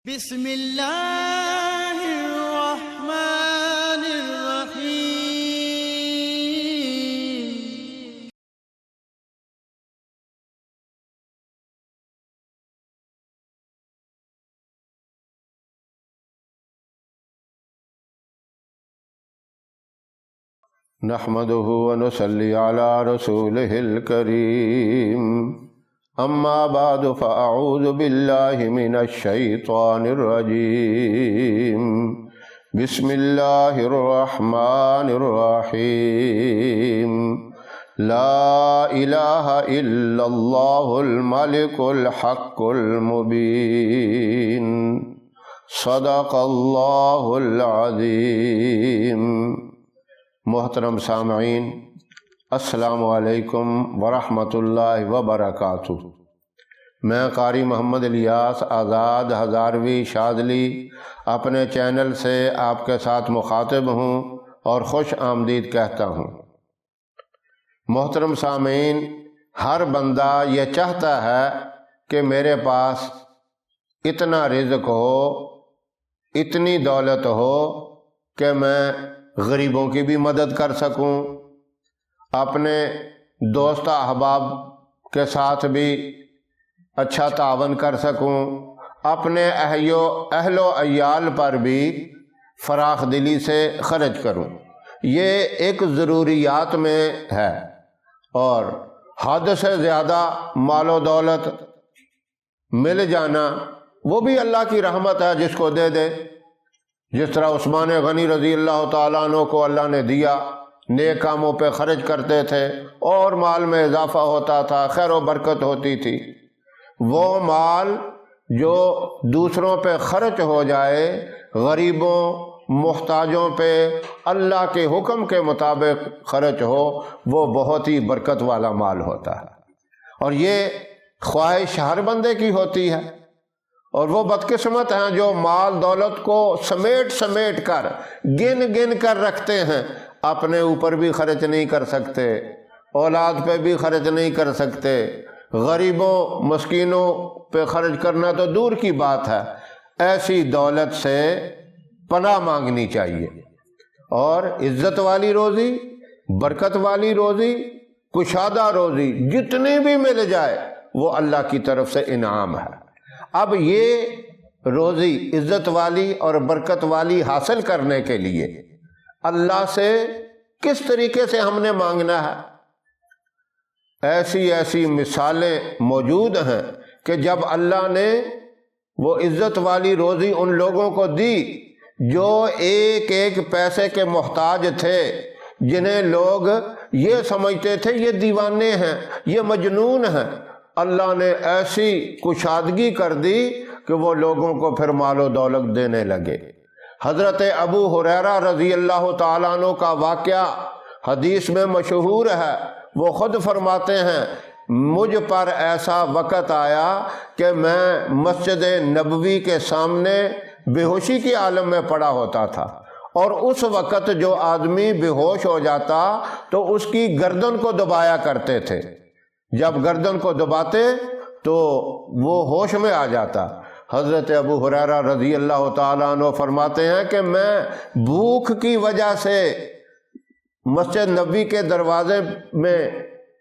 بسم اللہ الرحمن الرحیم۔ نحمده ونصلي على رسوله الكريم، اما بعد فاعوذ بالله من الشيطان الرجيم، بسم الله الرحمن الرحيم، لا اله الا الله الملك الحق المبين، صدق الله العظيم۔ محترم سامعین، السلام علیکم ورحمۃ اللہ وبرکاتہ۔ میں قاری محمد الیاس آزاد ہزاروی شاذلی اپنے چینل سے آپ کے ساتھ مخاطب ہوں اور خوش آمدید کہتا ہوں۔ محترم سامعین، ہر بندہ یہ چاہتا ہے کہ میرے پاس اتنا رزق ہو، اتنی دولت ہو کہ میں غریبوں کی بھی مدد کر سکوں، اپنے دوست احباب کے ساتھ بھی اچھا تعاون کر سکوں، اپنے اہل و عیال پر بھی فراخ دلی سے خرچ کروں۔ یہ ایک ضروریات میں ہے، اور حد سے زیادہ مال و دولت مل جانا وہ بھی اللہ کی رحمت ہے، جس کو دے دے۔ جس طرح عثمان غنی رضی اللہ تعالیٰ عنہ کو اللہ نے دیا، نیک کاموں پہ خرچ کرتے تھے اور مال میں اضافہ ہوتا تھا، خیر و برکت ہوتی تھی۔ وہ مال جو دوسروں پہ خرچ ہو جائے، غریبوں محتاجوں پہ اللہ کے حکم کے مطابق خرچ ہو، وہ بہت ہی برکت والا مال ہوتا ہے، اور یہ خواہش ہر بندے کی ہوتی ہے۔ اور وہ بدقسمت ہیں جو مال دولت کو سمیٹ کر گن کر رکھتے ہیں، اپنے اوپر بھی خرچ نہیں کر سکتے، اولاد پہ بھی خرچ نہیں کر سکتے، غریبوں مسکینوں پہ خرچ کرنا تو دور کی بات ہے۔ ایسی دولت سے پناہ مانگنی چاہیے، اور عزت والی روزی، برکت والی روزی، کشادہ روزی جتنی بھی مل جائے وہ اللہ کی طرف سے انعام ہے۔ اب یہ روزی عزت والی اور برکت والی حاصل کرنے کے لیے اللہ سے کس طریقے سے ہم نے مانگنا ہے؟ ایسی مثالیں موجود ہیں کہ جب اللہ نے وہ عزت والی روزی ان لوگوں کو دی جو ایک ایک پیسے کے محتاج تھے، جنہیں لوگ یہ سمجھتے تھے یہ دیوانے ہیں، یہ مجنون ہیں، اللہ نے ایسی کشادگی کر دی کہ وہ لوگوں کو پھر مال و دولت دینے لگے۔ حضرت ابو ہریرہ رضی اللہ تعالیٰ عنہ کا واقعہ حدیث میں مشہور ہے۔ وہ خود فرماتے ہیں، مجھ پر ایسا وقت آیا کہ میں مسجد نبوی کے سامنے بے ہوشی کے عالم میں پڑا ہوتا تھا، اور اس وقت جو آدمی بے ہوش ہو جاتا تو اس کی گردن کو دبایا کرتے تھے، جب گردن کو دباتے تو وہ ہوش میں آ جاتا۔ حضرت ابو ہریرہ رضی اللہ تعالیٰ عنہ فرماتے ہیں کہ میں بھوک کی وجہ سے مسجد نبوی کے دروازے میں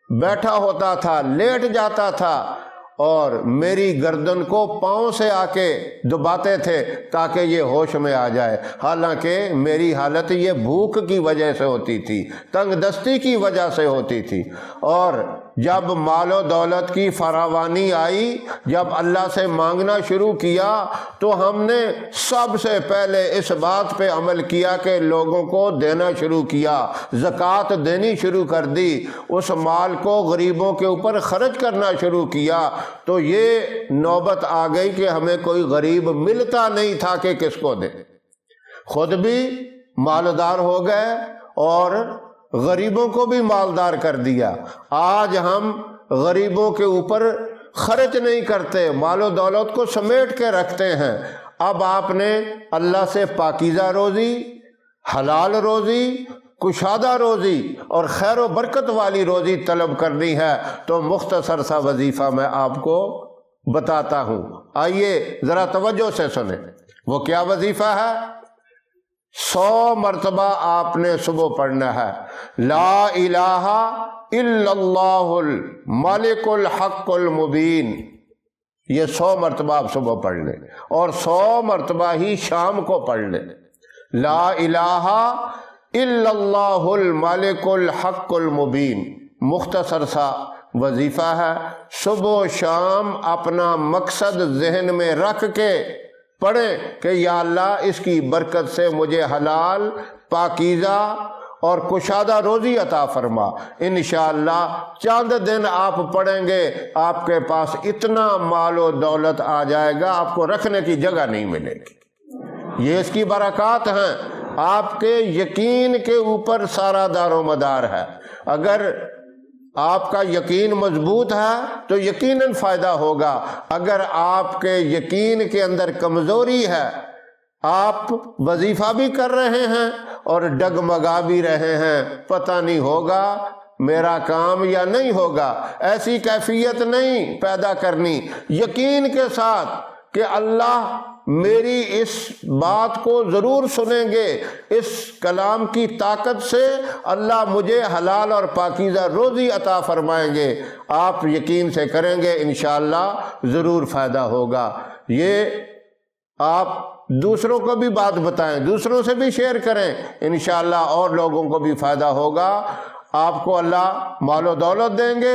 بیٹھا ہوتا تھا، لیٹ جاتا تھا، اور میری گردن کو پاؤں سے آ کے دباتے تھے تاکہ یہ ہوش میں آ جائے، حالانکہ میری حالت یہ بھوک کی وجہ سے ہوتی تھی، تنگ دستی کی وجہ سے ہوتی تھی۔ اور جب مال و دولت کی فراوانی آئی، جب اللہ سے مانگنا شروع کیا، تو ہم نے سب سے پہلے اس بات پہ عمل کیا کہ لوگوں کو دینا شروع کیا، زکوٰۃ دینی شروع کر دی، اس مال کو غریبوں کے اوپر خرچ کرنا شروع کیا۔ تو یہ نوبت آ گئی کہ ہمیں کوئی غریب ملتا نہیں تھا کہ کس کو دے، خود بھی مالدار ہو گئے اور غریبوں کو بھی مالدار کر دیا۔ آج ہم غریبوں کے اوپر خرچ نہیں کرتے، مال و دولت کو سمیٹ کے رکھتے ہیں۔ اب آپ نے اللہ سے پاکیزہ روزی، حلال روزی، کشادہ روزی اور خیر و برکت والی روزی طلب کرنی ہے، تو مختصر سا وظیفہ میں آپ کو بتاتا ہوں، آئیے ذرا توجہ سے سنیں۔ وہ کیا وظیفہ ہے؟ 100 مرتبہ آپ نے صبح پڑھنا ہے، لا الہ الا اللہ الملک الحق المبین، یہ 100 مرتبہ آپ صبح پڑھ لیں، اور 100 مرتبہ ہی شام کو پڑھ لیں۔ لا الہ الا اللہ الملک الحق المبین، مختصر سا وظیفہ ہے، صبح و شام اپنا مقصد ذہن میں رکھ کے پڑھیں کہ یا اللہ اس کی برکت سے مجھے حلال، پاکیزہ اور کشادہ روزی عطا فرما۔ انشاءاللہ چند دن آپ پڑھیں گے، آپ کے پاس اتنا مال و دولت آ جائے گا آپ کو رکھنے کی جگہ نہیں ملے گی۔ یہ اس کی برکات ہیں، آپ کے یقین کے اوپر سارا دار و مدار ہے۔ اگر آپ کا یقین مضبوط ہے تو یقیناً فائدہ ہوگا، اگر آپ کے یقین کے اندر کمزوری ہے، آپ وظیفہ بھی کر رہے ہیں اور ڈگمگا بھی رہے ہیں، پتہ نہیں ہوگا میرا کام یا نہیں ہوگا، ایسی کیفیت نہیں پیدا کرنی، یقین کے ساتھ کہ اللہ میری اس بات کو ضرور سنیں گے، اس کلام کی طاقت سے اللہ مجھے حلال اور پاکیزہ روزی عطا فرمائیں گے۔ آپ یقین سے کریں گے انشاءاللہ ضرور فائدہ ہوگا۔ یہ آپ دوسروں کو بھی بات بتائیں، دوسروں سے بھی شیئر کریں، انشاءاللہ اور لوگوں کو بھی فائدہ ہوگا۔ آپ کو اللہ مال و دولت دیں گے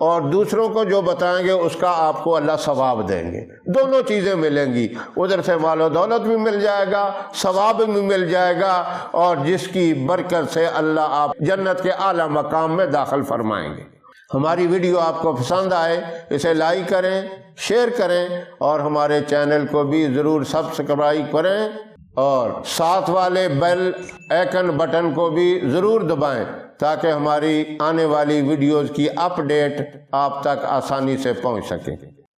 اور دوسروں کو جو بتائیں گے اس کا آپ کو اللہ ثواب دیں گے، دونوں چیزیں ملیں گی، ادھر سے مال و دولت بھی مل جائے گا، ثواب بھی مل جائے گا، اور جس کی برکت سے اللہ آپ جنت کے اعلیٰ مقام میں داخل فرمائیں گے۔ ہماری ویڈیو آپ کو پسند آئے اسے لائک کریں، شیئر کریں، اور ہمارے چینل کو بھی ضرور سبسکرائب کریں، اور ساتھ والے بیل آئیکن بٹن کو بھی ضرور دبائیں تاکہ ہماری آنے والی ویڈیوز کی اپ ڈیٹ آپ تک آسانی سے پہنچ سکے۔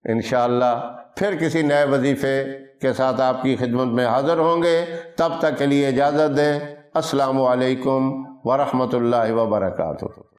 انشاءاللہ پھر کسی نئے وظیفے کے ساتھ آپ کی خدمت میں حاضر ہوں گے، تب تک کے لیے اجازت دیں۔ السلام علیکم ورحمۃ اللہ وبرکاتہ۔